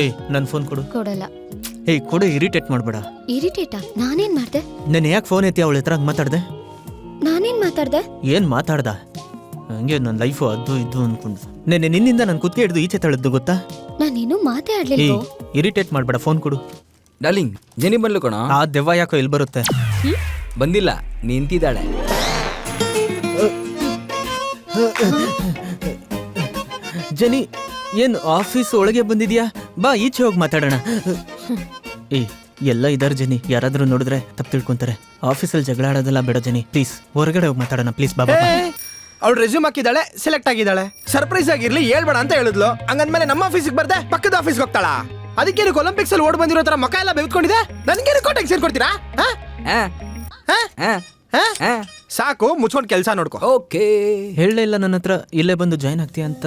ಏಯ್ ನನ್ನ ಫೋನ್ ಕೊಡು. ಕೊಡಲ್ಲ. ಏಯ್ ಕೊಡು, ಇರಿಟೇಟ್ ಮಾಡಬೇಡ. ಇರಿಟೇಟಾ? ನಾನೇನ್ ಮಾಡ್ದೆ? ನಾನು ಯಾಕೆ ಫೋನ್ ಎತ್ತಿ ಅವಳ ಹತ್ರ ಮಾತಾಡ್ದೆ? ನಾನೇನ್ ಮಾತಾಡ್ದೆ? ಏನ್ ಮಾತಾಡ್ದ? ಹಂಗೆ ನನ್ನ ಲೈಫು ಅದು ಇದು ಅನ್ಕೊಂಡು ನಿನ್ನಿಂದ ನಾನು ಕುತ್ತಿಗೆ ಹಿಡಿದು ಈಚೆ ತಳದ್ದು ಗೊತ್ತಾ? ನಾನೇನು ಮಾತೇ ಆಡ್ಲಿಲ್ಲ. ಇರಿಟೇಟ್ ಮಾಡಬೇಡ, ಫೋನ್ ಕೊಡು. ಡಾರ್ಲಿಂಗ್, ಜೆನಿ ಬಂದ್ಲು ಕಣ. ಆ ದೆವ್ವ ಯಾಕೋ ಇಲ್ಲಿ ಬರುತ್ತೆ. ಬಂದಿಲ್ಲ, ನಿಂತಿದ್ದಾಳೆ. ಜನಿ, ಏನ್ ಆಫೀಸ್ ಒಳಗೆ ಬಂದಿದ್ಯಾ? ಬಾ ಈಚೆ ಹೋಗಿ ಮಾತಾಡೋಣ. ಏಯ್ ಎಲ್ಲ ಇದಾರೆ ಜನಿ, ಯಾರಾದ್ರೂ ನೋಡಿದ್ರೆ ತಪ್ಪು ತಿಳ್ಕೊಂತಾರೆ. ಆಫೀಸಲ್ಲಿ ಜಗಳ ಆಡೋದೆಲ್ಲ ಬೇಡ ಜನಿ, ಪ್ಲೀಸ್ ಹೊರಗಡೆ ಹೋಗಿ ಮಾತಾಡೋಣ ಪ್ಲೀಸ್. ಬಾಬಾ, ಅವಳು ರೆಸ್ಯೂಮ್ ಹಾಕಿದ್ದಾಳೆ, ಸೆಲೆಕ್ಟ್ ಆಗಿದ್ದಾಳೆ. ಸರ್ಪ್ರೈಸ್ ಆಗಿರ್ಲಿ ಹೇಳ್ಬೇಡ ಅಂತ ಹೇಳಿದ್ಲು. ಹಂಗಂದ್ಮೇಲೆ ನಮ್ಮ ಆಫೀಸಿಗೆ ಬರ್ದೆ ಪಕ್ಕದ ಆಫೀಸ್ಗೆ ಹೋಗ್ತಾಳ. ಅದಕ್ಕೆ ಒಲಿಂಪಿಕ್ಸ್ ಅಲ್ಲಿ ಓಡ್ ಬಂದಿರೋ ತರ ಮಕ ಎಲ್ಲ ಬೆವ್ಕೊಂಡಿದೆ. ನನ್ಗೇನು ಕೋಟೆಗೆ ಸೇರ್ಕೊಡ್ತೀರಾ? ಸಾಕು, ಮುಚ್ಕೊಂಡು ಕೆಲಸ ನೋಡ್ಕೊ. ಓಕೆ, ಹೇಳಲೇ ಇಲ್ಲ ನನ್ನ ಹತ್ರ ಇಲ್ಲೇ ಬಂದು ಜಾಯ್ನ್ ಆಗ್ತೀಯ ಅಂತ.